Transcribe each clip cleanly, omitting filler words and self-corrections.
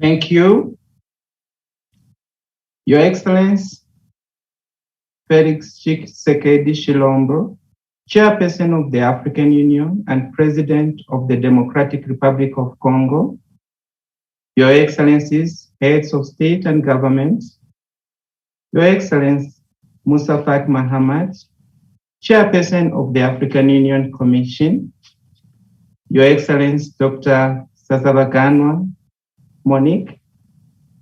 Thank you. Your Excellency, Felix Tshisekedi Tshilombo, Chairperson of the African Union and President of the Democratic Republic of Congo, Your Excellencies, Heads of State and Government, Your Excellency Musa Faki Mahamat, Chairperson of the African Union Commission, Your Excellency Dr. Sasabaganwa Monique,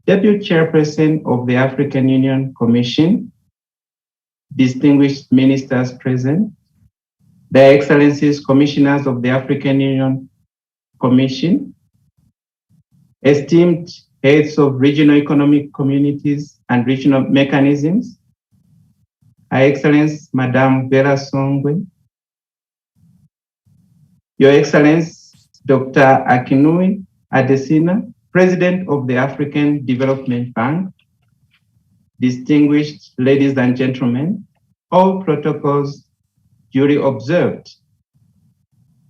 Deputy Chairperson of the African Union Commission, distinguished ministers present, Their Excellencies Commissioners of the African Union Commission, esteemed heads of regional economic communities and regional mechanisms, Her Excellency Madame Vera Songwe, Your Excellency Dr. Akinwumi Adesina, President of the African Development Bank, distinguished ladies and gentlemen, all protocols duly observed.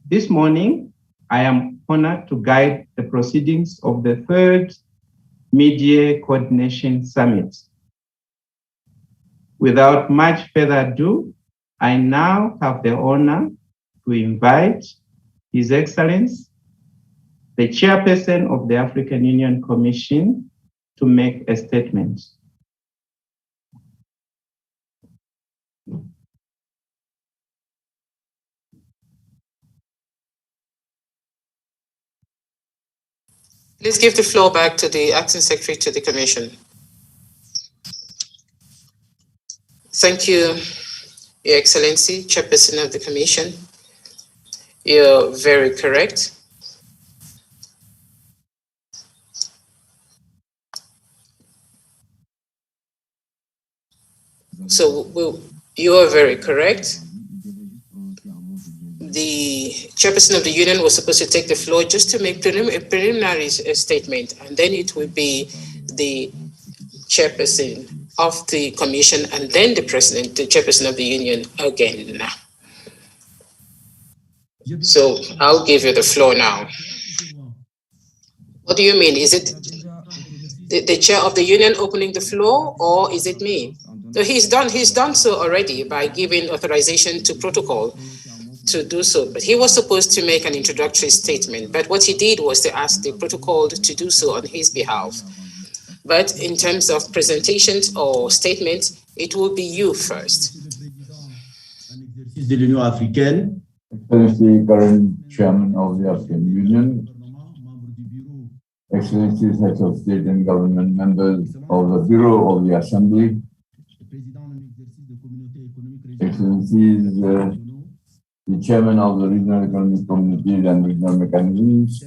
This morning, I am honored to guide the proceedings of the third Mid-Year Coordination Summit. Without much further ado, I now have the honor to invite His Excellency, the Chairperson of the African Union Commission, to make a statement. Please give the floor back to the Acting Secretary to the Commission. Thank you, Your Excellency, Chairperson of the Commission. You're very correct. You are very correct. The Chairperson of the Union was supposed to take the floor just to make a preliminary statement, and then it will be the Chairperson of the Commission and then the President, the Chairperson of the Union again. So I'll give you the floor now. What do you mean? Is it the Chair of the Union opening the floor, or is it me? So he's done so already by giving authorization to protocol to do so, but he was supposed to make an introductory statement, but what he did was to ask the protocol to do so on his behalf. But in terms of presentations or statements, it will be you first. De l'Union africaine, Excellency, current Chairman of the African Union, Excellencies, Heads of State and Government, members of the Bureau of the Assembly, Excellencies, the Chairman of the Regional Economic Communities and Regional Mechanisms,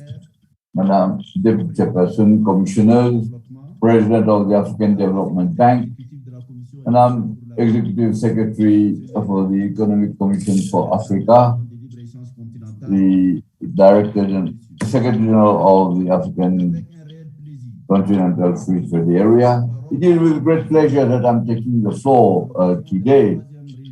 Madam Deputy Chairperson, Commissioners, President of the African Development Bank, Madam Executive Secretary for the Economic Commission for Africa, the Director and Secretary General of the African Continental Free Trade Area. It is with great pleasure that I'm taking the floor today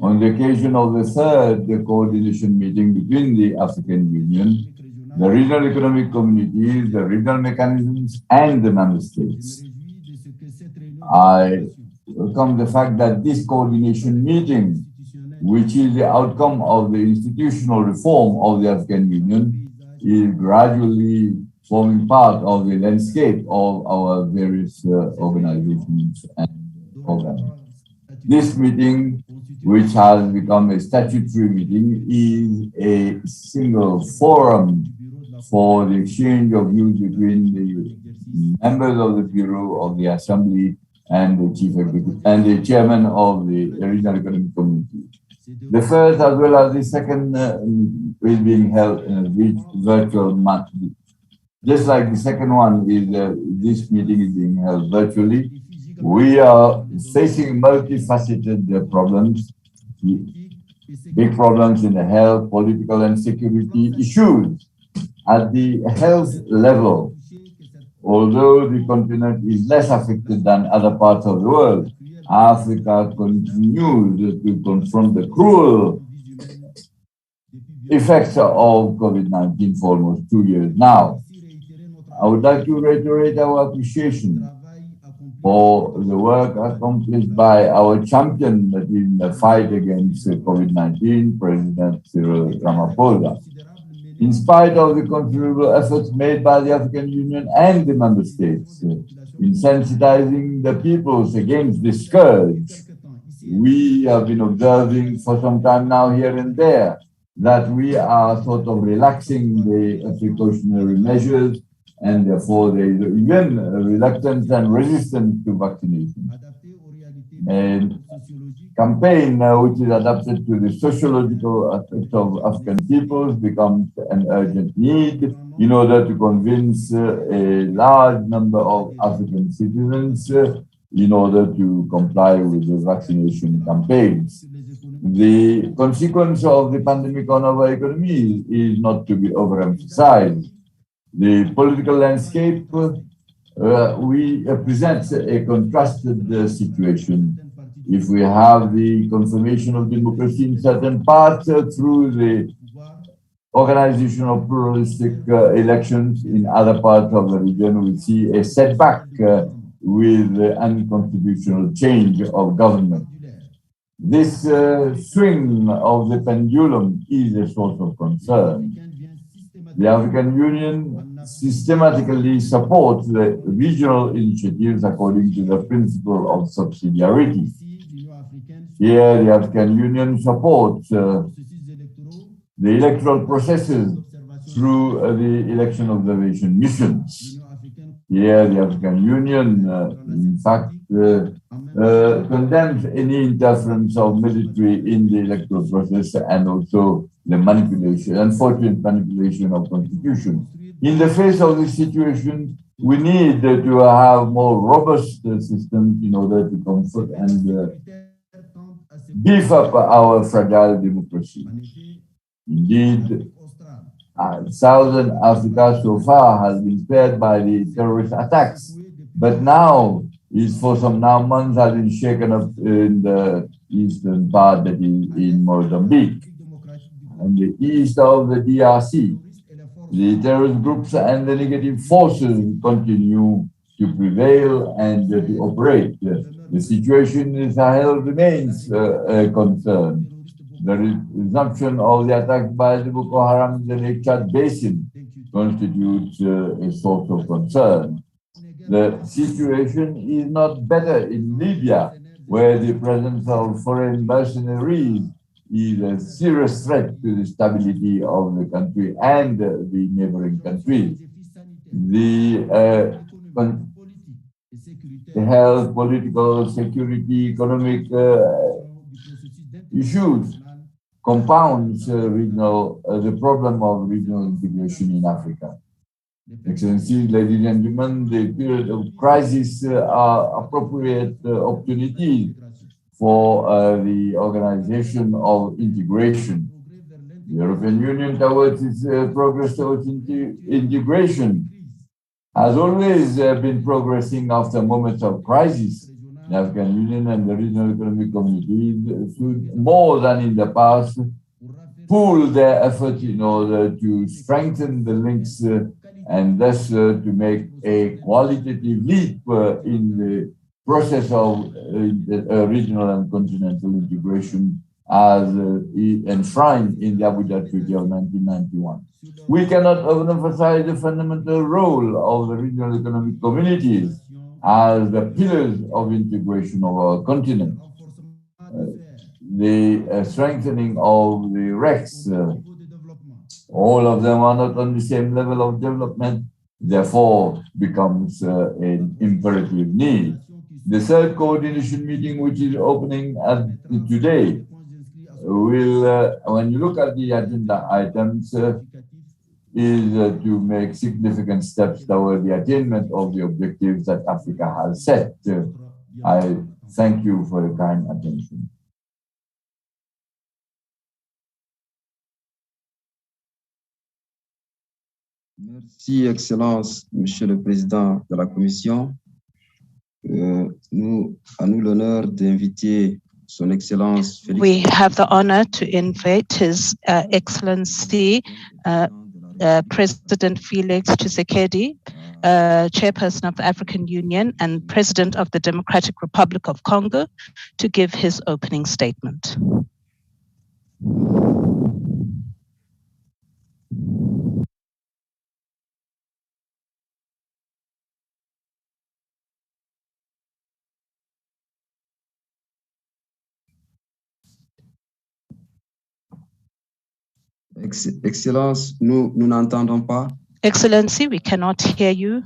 on the occasion of the third coordination meeting between the African Union, the regional economic communities, the regional mechanisms, and the member states. I welcome the fact that this coordination meeting, which is the outcome of the institutional reform of the African Union, is gradually forming part of the landscape of our various organizations and programs. This meeting, which has become a statutory meeting, is a single forum for the exchange of views between the members of the Bureau of the Assembly and the Chief Executive and the Chairman of the Regional Economic Community. The first as well as the second is being held in a virtual monthly. Just like the second one is, this meeting is being held virtually. We are facing multifaceted problems, big problems in the health, political and security issues. At the health level, although the continent is less affected than other parts of the world, Africa continues to confront the cruel effects of COVID-19 for almost 2 years now. I would like to reiterate our appreciation for the work accomplished by our champion in the fight against COVID-19, President Cyril Ramaphosa. In spite of the considerable efforts made by the African Union and the member states in sensitizing the peoples against this scourge, we have been observing for some time now here and there that we are sort of relaxing the precautionary measures, and therefore there is even reluctance and resistance to vaccination. And campaign which is adapted to the sociological aspects of African peoples becomes an urgent need in order to convince a large number of African citizens in order to comply with the vaccination campaigns. The consequence of the pandemic on our economy is not to be overemphasized. The political landscape presents a contrasted situation. If we have the confirmation of democracy in certain parts through the organization of pluralistic elections, in other parts of the region we see a setback with the unconstitutional change of government. This swing of the pendulum is a source of concern. The African Union systematically supports the regional initiatives according to the principle of subsidiarity. Here, the African Union supports the electoral processes through the election observation missions. Here, the African Union, in fact, condemns any interference of military in the electoral process and also the manipulation, unfortunate manipulation of constitution. In the face of this situation, we need to have more robust systems in order to comfort and beef up our fragile democracy. Indeed, Southern Africa so far has been spared by the terrorist attacks, but now is for some months has been shaken up in the eastern part, that is in Mozambique and the east of the DRC. The terrorist groups and the negative forces continue to prevail and to operate. The situation in Sahel remains a concern. The resumption of the attacks by the Boko Haram in the Lake Chad Basin constitutes a source of concern. The situation is not better in Libya, where the presence of foreign mercenaries is a serious threat to the stability of the country and the neighboring countries. The health, political, security, economic issues compounds the problem of regional integration in Africa. Excellencies, ladies and gentlemen, the period of crisis are appropriate opportunities for the organization of integration. The European Union, towards its progress towards integration, has always been progressing after moments of crisis. The African Union and the regional economic communities should, more than in the past, pool their efforts in order to strengthen the links and thus to make a qualitative leap in the process of regional and continental integration as enshrined in the Abuja Treaty of 1991. We cannot overemphasize the fundamental role of the regional economic communities as the pillars of integration of our continent. The strengthening of the RECs, all of them are not on the same level of development, therefore becomes an imperative need. The third coordination meeting, which is opening today, will, when you look at the agenda items, is to make significant steps toward the attainment of the objectives that Africa has set. I thank you for your kind attention. Merci, Excellence, Monsieur le Président de la Commission. Nous avons l'honneur d'inviter Son Excellence Félix. We have the honor to invite His Excellency President Felix Tshisekedi Chairperson of the African Union and President of the Democratic Republic of Congo, to give his opening statement. Excellence, nous n'entendons pas. Excellency, we cannot hear you.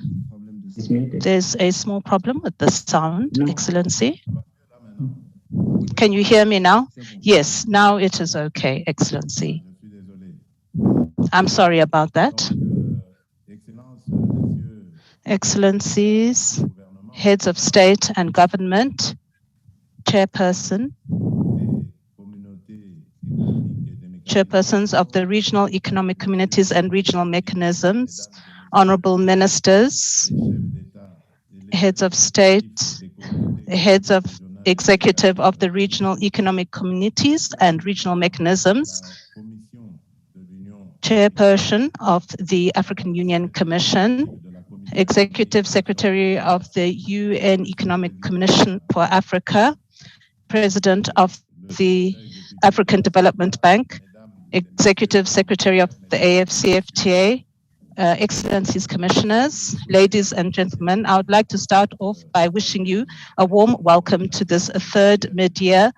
There's a small problem with the sound, Excellency. Can you hear me now? Yes, now it is okay, Excellency. I'm sorry about that. Excellencies, heads of state and government, chairpersons of the regional economic communities and regional mechanisms, honorable ministers, heads of state, heads of executive of the regional economic communities and regional mechanisms, chairperson of the African Union Commission, Executive Secretary of the UN Economic Commission for Africa, President of the African Development Bank, Executive Secretary of the AFCFTA, Excellencies, Commissioners, ladies and gentlemen, I would like to start off by wishing you a warm welcome to this third mid-year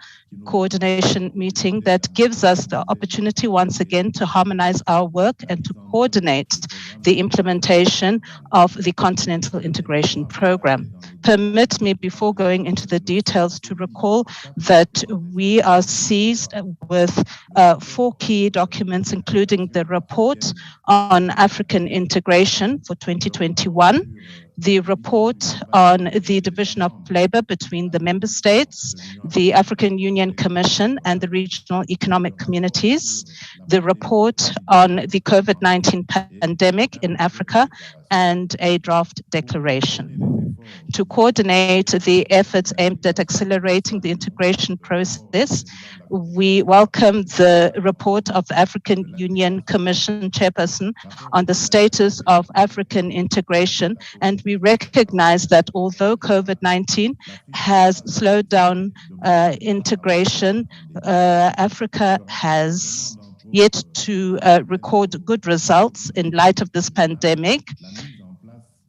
coordination meeting that gives us the opportunity once again to harmonize our work and to coordinate the implementation of the Continental Integration Program. Permit me, before going into the details, to recall that we are seized with 4 key documents, including the report on African integration for 2021, the report on the division of labor between the member states, the African Union Commission and the regional economic communities, the report on the COVID-19 pandemic in Africa, and a draft declaration. To coordinate the efforts aimed at accelerating the integration process, we welcome the report of the African Union Commission Chairperson on the status of African integration, and we recognize that although COVID-19 has slowed down integration, Africa has yet to record good results in light of this pandemic.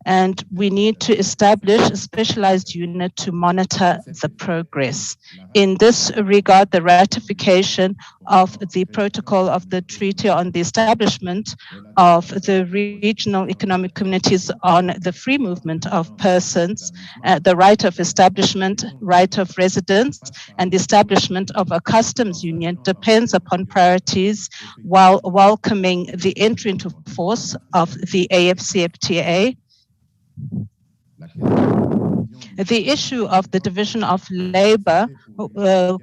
And we need to establish a specialized unit to monitor the progress. In this regard, the ratification of the protocol of the Treaty on the Establishment of the Regional Economic Communities on the Free Movement of Persons, the right of establishment, right of residence, and the establishment of a customs union depends upon priorities while welcoming the entry into force of the AFCFTA. The issue of the division of labor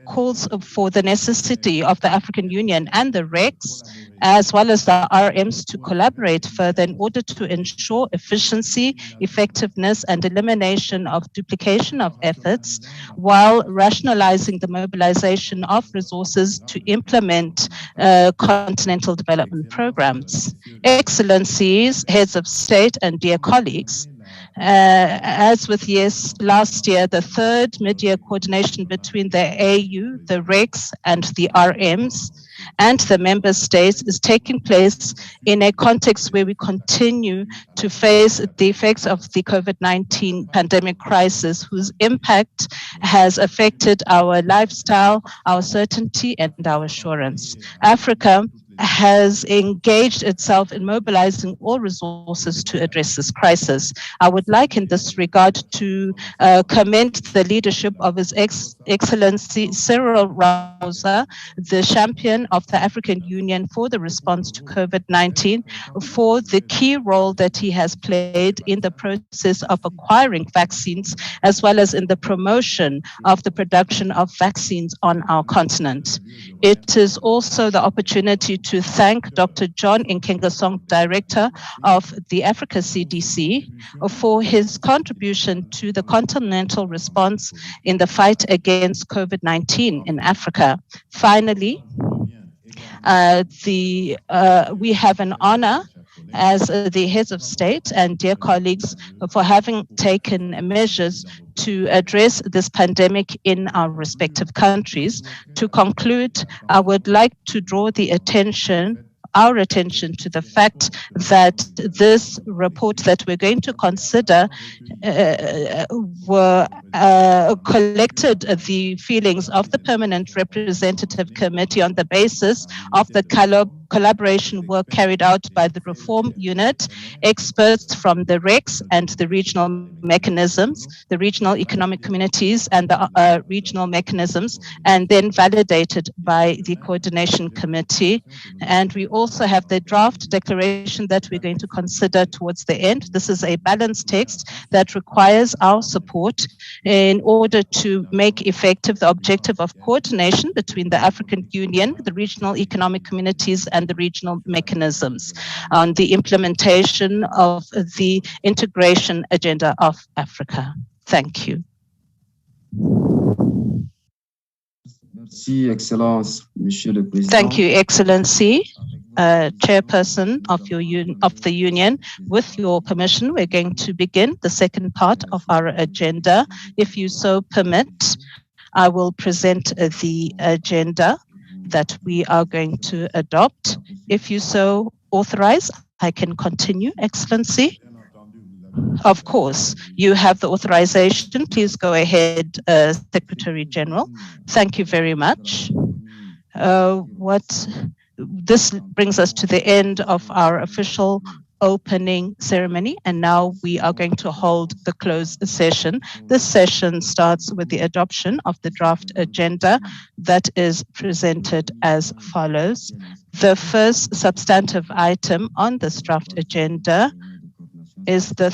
calls for the necessity of the African Union and the RECs, as well as the RMs, to collaborate further in order to ensure efficiency, effectiveness, and elimination of duplication of efforts, while rationalizing the mobilization of resources to implement continental development programs. Excellencies, heads of state, and dear colleagues, as with last year, the third mid-year coordination between the AU, the RECs, and the RMs, and the member states is taking place in a context where we continue to face the effects of the COVID-19 pandemic crisis, whose impact has affected our lifestyle, our certainty, and our assurance. Africa has engaged itself in mobilizing all resources to address this crisis. I would like in this regard to commend the leadership of His Excellency Cyril Ramaphosa, the champion of the African Union for the response to COVID-19, for the key role that he has played in the process of acquiring vaccines, as well as in the promotion of the production of vaccines on our continent. It is also the opportunity to thank Dr. John Nkengasong, Director of the Africa CDC, for his contribution to the continental response in the fight against COVID-19 in Africa. Finally, we have an honor as the heads of state and dear colleagues for having taken measures to address this pandemic in our respective countries. To conclude, I would like to draw our attention to the fact that this report that we're going to consider collected the feelings of the Permanent Representative Committee on the basis of the collaboration work carried out by the Reform Unit, experts from the REX and the regional mechanisms, the regional economic communities and the regional mechanisms, and then validated by the Coordination Committee. And we also have the draft declaration that we're going to consider towards the end. This is a balanced text that requires our support in order to make effective the objective of coordination between the African Union, the regional economic communities, and the regional mechanisms on the implementation of the integration agenda of Africa. Thank you. Merci, Excellence, Monsieur le Président. Thank you, Excellency. Chairperson of the Union, with your permission, we're going to begin the second part of our agenda. If you so permit, I will present the agenda that we are going to adopt. If you so authorize, I can continue, Excellency. Of course, you have the authorization. Please go ahead, Secretary General. Thank you very much. This brings us to the end of our official opening ceremony, and now we are going to hold the closed session. This session starts with the adoption of the draft agenda that is presented as follows. The first substantive item on this draft agenda is the